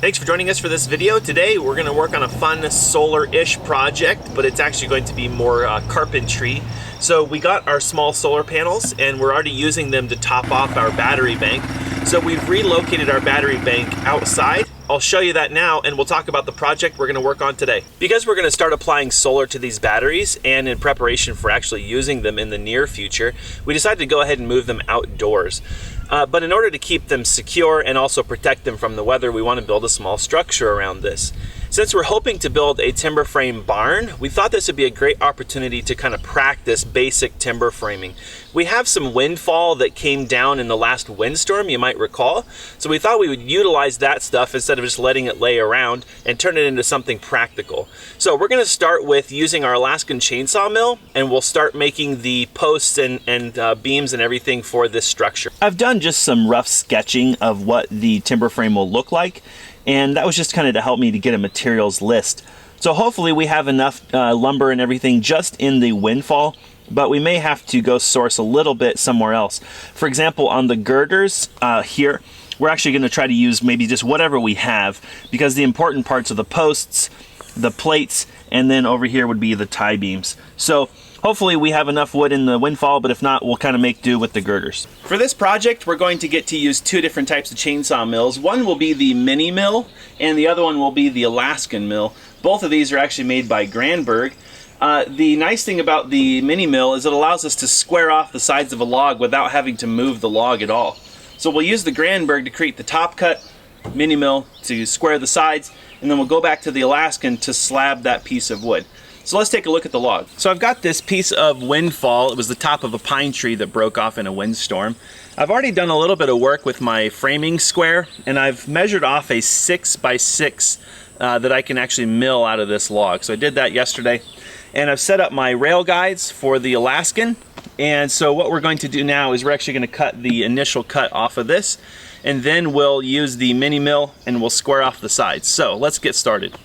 Thanks for joining us for this video. Today we're going to work on a fun solar-ish project, but it's actually going to be more carpentry. So we got our small solar panels and we're already using them to top off our battery bank. So we've relocated our battery bank outside. I'll show you that now and we'll talk about the project we're going to work on today. Because we're going to start applying solar to these batteries and in preparation for actually using them in the near future, we decided to go ahead and move them outdoors. But in order to keep them secure and also protect them from the weather, we want to build a small structure around this. Since we're hoping to build a timber frame barn, we thought this would be a great opportunity to kind of practice basic timber framing. We have some windfall that came down in the last windstorm, you might recall. So we thought we would utilize that stuff instead of just letting it lay around and turn it into something practical. So we're going to start with using our Alaskan chainsaw mill, and we'll start making the posts and beams and everything for this structure. I've done just some rough sketching of what the timber frame will look like, and that was just kind of to help me to get a materials list. So hopefully we have enough lumber and everything just in the windfall, but we may have to go source a little bit somewhere else. For example, on the girders here, we're actually going to try to use maybe just whatever we have, because the important parts are the posts, the plates, and then over here would be the tie beams. So hopefully we have enough wood in the windfall, but if not, we'll kind of make do with the girders. For this project, we're going to get to use two different types of chainsaw mills. One will be the mini mill, and the other one will be the Alaskan mill. Both of these are actually made by Granberg. The nice thing about the mini mill is it allows us to square off the sides of a log without having to move the log at all. So we'll use the Granberg to create the top cut, mini mill to square the sides, and then we'll go back to the Alaskan to slab that piece of wood. So let's take a look at the log. So I've got this piece of windfall. It was the top of a pine tree that broke off in a windstorm. I've already done a little bit of work with my framing square, and I've measured off a 6x6 that I can actually mill out of this log. So I did that yesterday, and I've set up my rail guides for the Alaskan. And so what we're going to do now is we're actually going to cut the initial cut off of this, and then we'll use the mini mill and we'll square off the sides. So let's get started.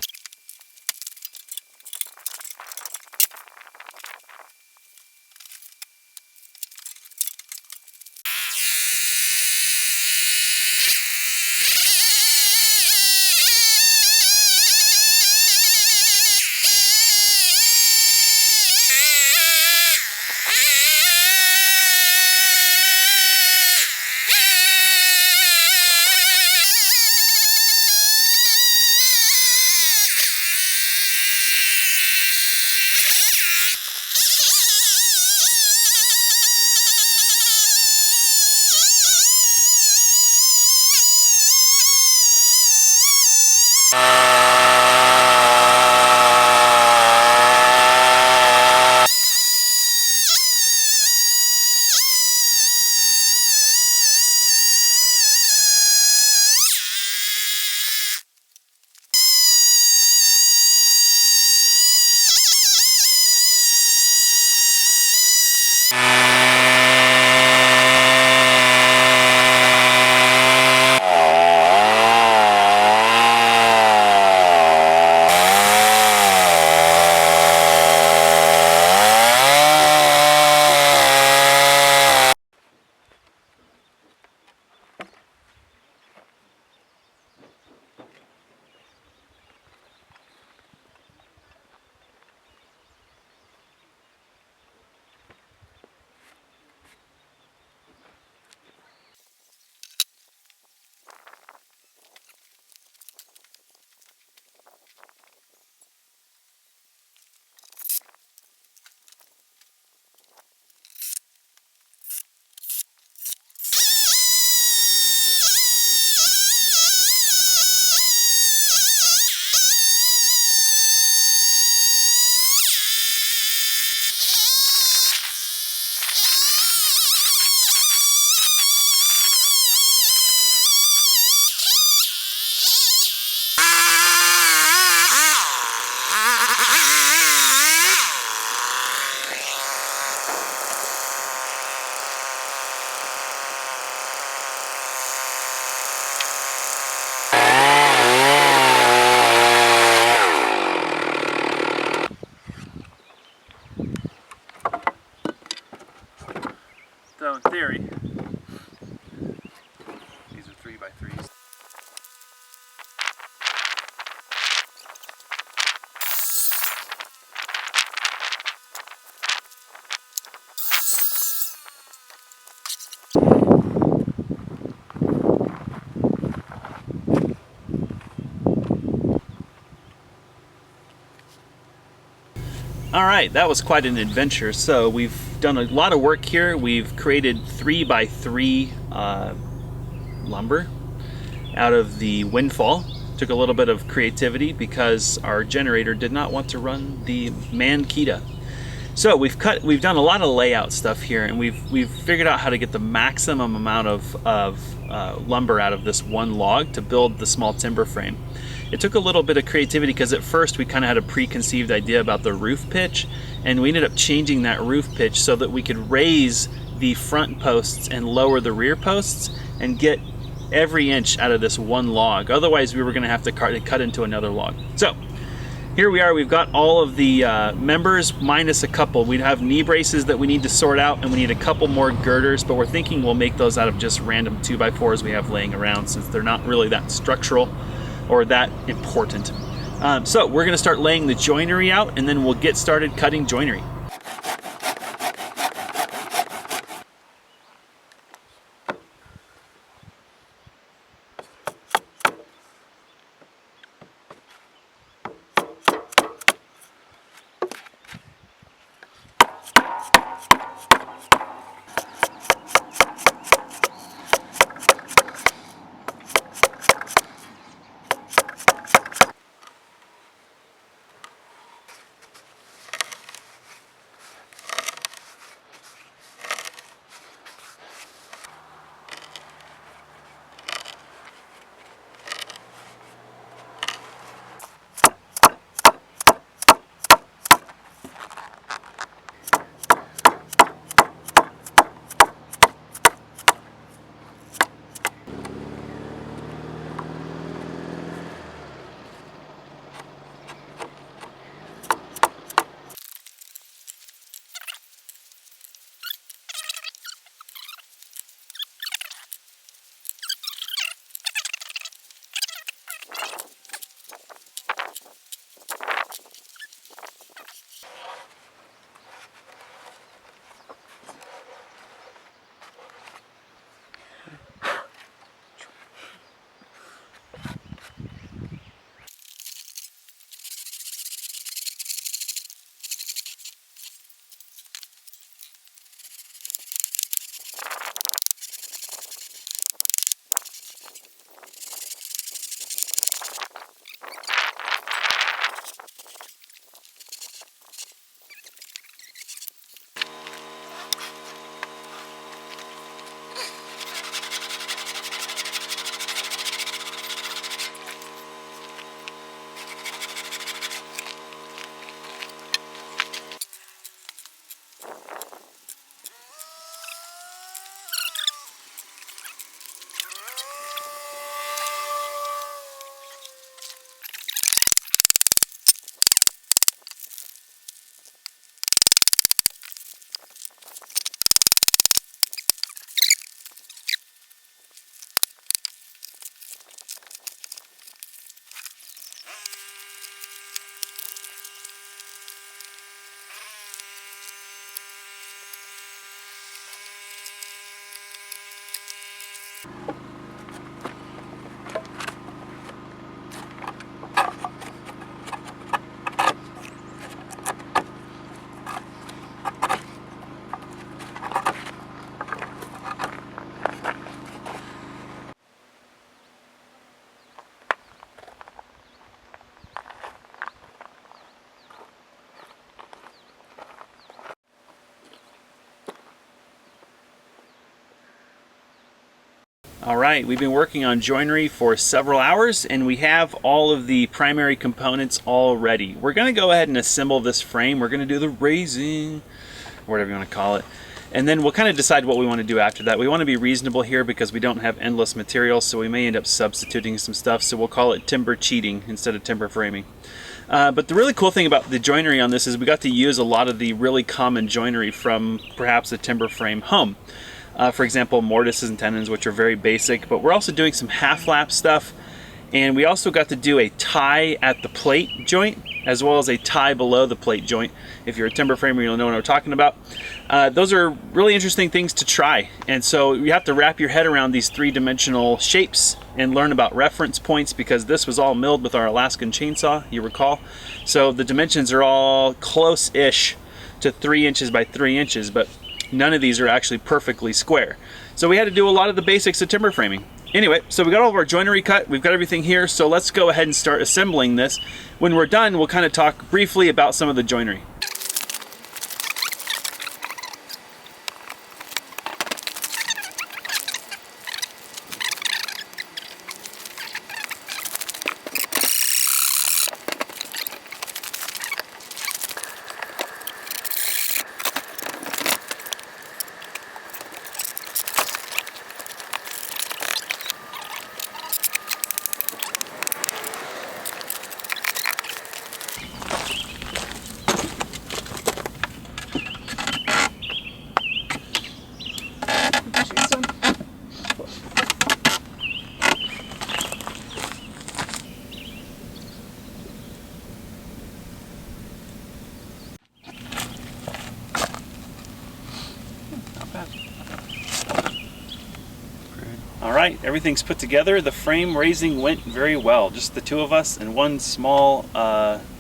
So in theory, these are 3x3s. All right, that was quite an adventure. So we've done a lot of work here. We've created 3x3 lumber out of the windfall. Took a little bit of creativity because our generator did not want to run the Mankita. So we've done a lot of layout stuff here, and we've figured out how to get the maximum amount of lumber out of this one log to build the small timber frame. It took a little bit of creativity because at first we kind of had a preconceived idea about the roof pitch, and we ended up changing that roof pitch so that we could raise the front posts and lower the rear posts and get every inch out of this one log. Otherwise we were going to have to cut into another log. So here we are. We've got all of the members minus a couple. We have knee braces that we need to sort out, and we need a couple more girders, but we're thinking we'll make those out of just random 2x4s we have laying around, since they're not really that structural or that important. So we're going to start laying the joinery out, and then we'll get started cutting joinery. All right, we've been working on joinery for several hours, and we have all of the primary components all ready. We're going to go ahead and assemble this frame. We're going to do the raising, whatever you want to call it, and then we'll kind of decide what we want to do after that. We want to be reasonable here because we don't have endless material, so we may end up substituting some stuff, so we'll call it timber cheating instead of timber framing. But the really cool thing about the joinery on this is we got to use a lot of the really common joinery from perhaps a timber frame home. For example, mortises and tenons, which are very basic, but we're also doing some half lap stuff, and we also got to do a tie at the plate joint, as well as a tie below the plate joint. If you're a timber framer, you'll know what I'm talking about. Those are really interesting things to try. And so you have to wrap your head around these three-dimensional shapes and learn about reference points, because this was all milled with our Alaskan chainsaw, you recall. So the dimensions are all close-ish to 3 inches by 3 inches, but none of these are actually perfectly square. So we had to do a lot of the basics of timber framing. Anyway, so we got all of our joinery cut, we've got everything here, so let's go ahead and start assembling this. When we're done, we'll kind of talk briefly about some of the joinery. All right, everything's put together. The frame raising went very well, just the two of us and one small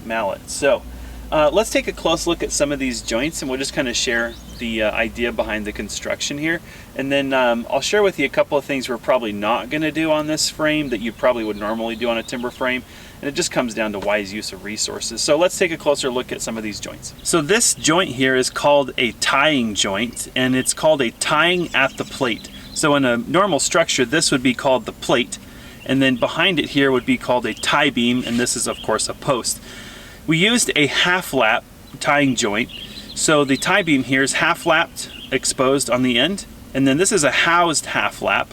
mallet. So let's take a close look at some of these joints, and we'll just kind of share the idea behind the construction here. And then I'll share with you a couple of things we're probably not going to do on this frame that you probably would normally do on a timber frame. And it just comes down to wise use of resources. So let's take a closer look at some of these joints. So this joint here is called a tying joint, and it's called a tying at the plate. So in a normal structure, this would be called the plate, and then behind it here would be called a tie beam, and this is of course a post. We used a half lap tying joint. So the tie beam here is half lapped, exposed on the end, and then this is a housed half lap.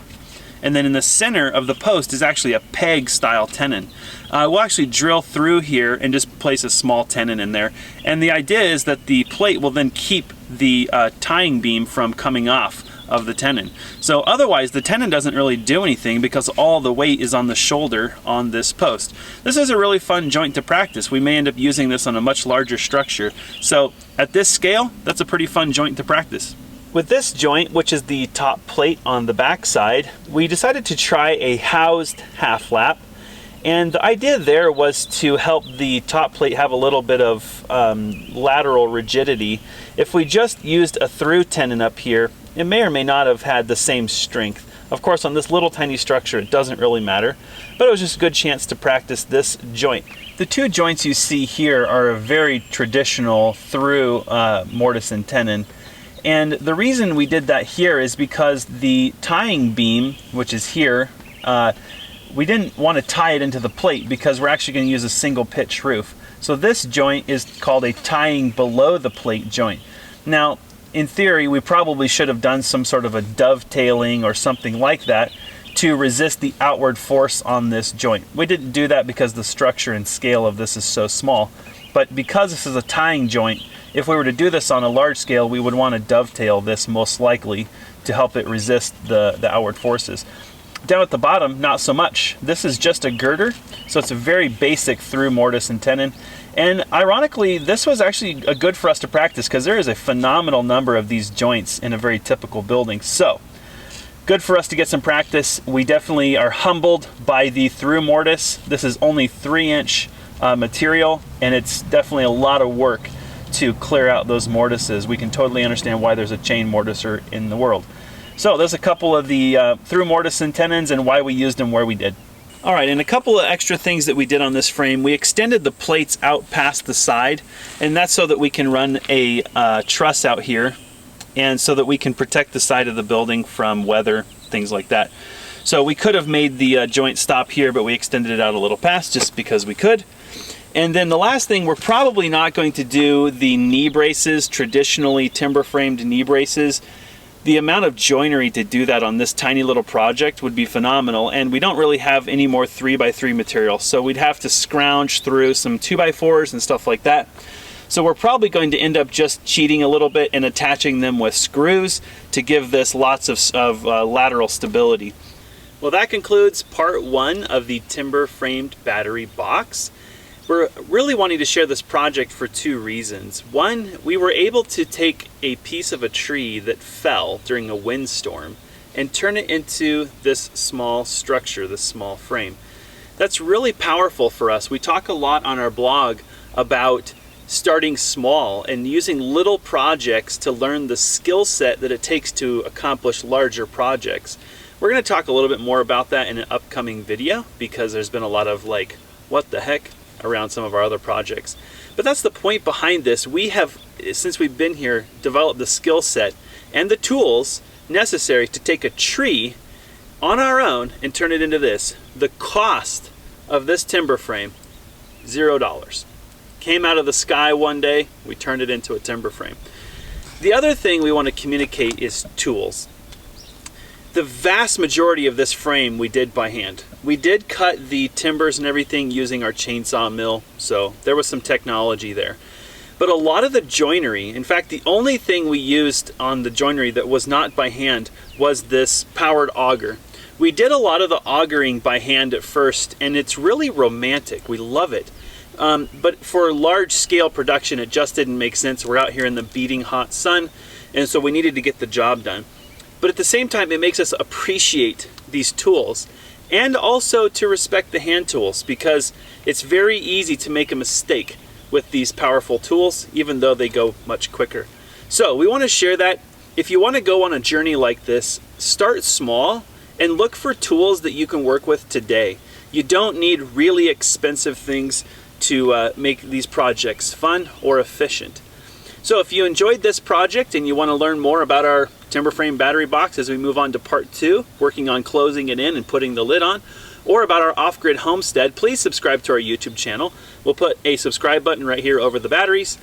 And then in the center of the post is actually a peg style tenon. We'll actually drill through here and just place a small tenon in there. And the idea is that the plate will then keep the tying beam from coming off of the tenon. So otherwise the tenon doesn't really do anything because all the weight is on the shoulder on this post. This is a really fun joint to practice. We may end up using this on a much larger structure. So at this scale, that's a pretty fun joint to practice. With this joint, which is the top plate on the back side, we decided to try a housed half lap. And the idea there was to help the top plate have a little bit of lateral rigidity. If we just used a through tenon up here, it may or may not have had the same strength. Of course, on this little tiny structure, it doesn't really matter, but it was just a good chance to practice this joint. The two joints you see here are a very traditional through mortise and tenon. And the reason we did that here is because the tying beam, which is here, we didn't want to tie it into the plate because we're actually going to use a single pitch roof. So this joint is called a tying below the plate joint. Now, in theory, we probably should have done some sort of a dovetailing or something like that to resist the outward force on this joint. We didn't do that because the structure and scale of this is so small. But because this is a tying joint, if we were to do this on a large scale, we would want to dovetail this most likely to help it resist the outward forces. Down at the bottom, not so much. This is just a girder, so it's a very basic through mortise and tenon. And ironically, this was actually good for us to practice because there is a phenomenal number of these joints in a very typical building. So, good for us to get some practice. We definitely are humbled by the through mortise. This is only 3-inch material, and it's definitely a lot of work to clear out those mortises. We can totally understand why there's a chain mortiser in the world. So there's a couple of the through mortise and tenons and why we used them where we did. All right, and a couple of extra things that we did on this frame. We extended the plates out past the side, and that's so that we can run a truss out here, and so that we can protect the side of the building from weather, things like that. So we could have made the joint stop here, but we extended it out a little past just because we could. And then the last thing, we're probably not going to do the knee braces, traditionally timber framed knee braces. The amount of joinery to do that on this tiny little project would be phenomenal, and we don't really have any more 3x3 material, so we'd have to scrounge through some 2x4s and stuff like that. So we're probably going to end up just cheating a little bit and attaching them with screws to give this lots of lateral stability. Well, that concludes part 1 of the timber framed battery box. We're really wanting to share this project for two reasons. One, we were able to take a piece of a tree that fell during a windstorm and turn it into this small structure, this small frame. That's really powerful for us. We talk a lot on our blog about starting small and using little projects to learn the skill set that it takes to accomplish larger projects. We're going to talk a little bit more about that in an upcoming video because there's been a lot of like, what the heck, around some of our other projects. But that's the point behind this. We have, since we've been here, developed the skill set and the tools necessary to take a tree on our own and turn it into this. The cost of this timber frame, $0. Came out of the sky one day, we turned it into a timber frame. The other thing we want to communicate is tools. The vast majority of this frame we did by hand. We did cut the timbers and everything using our chainsaw mill, so there was some technology there. But a lot of the joinery, in fact the only thing we used on the joinery that was not by hand was this powered auger. We did a lot of the augering by hand at first and it's really romantic, we love it. But for large scale production it just didn't make sense. We're out here in the beating hot sun and so we needed to get the job done. But at the same time, it makes us appreciate these tools and also to respect the hand tools because it's very easy to make a mistake with these powerful tools, even though they go much quicker. So we want to share that. If you want to go on a journey like this, start small and look for tools that you can work with today. You don't need really expensive things to make these projects fun or efficient. So if you enjoyed this project and you want to learn more about our timber frame battery box as we move on to part 2, working on closing it in and putting the lid on, or about our off-grid homestead, please subscribe to our YouTube channel. We'll put a subscribe button right here over the batteries.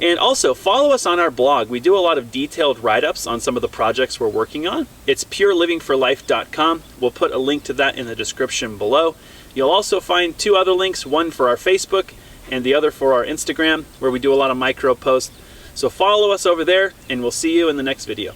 And also follow us on our blog. We do a lot of detailed write-ups on some of the projects we're working on. It's purelivingforlife.com. We'll put a link to that in the description below. You'll also find 2 other links, one for our Facebook and the other for our Instagram, where we do a lot of micro posts. So follow us over there and we'll see you in the next video.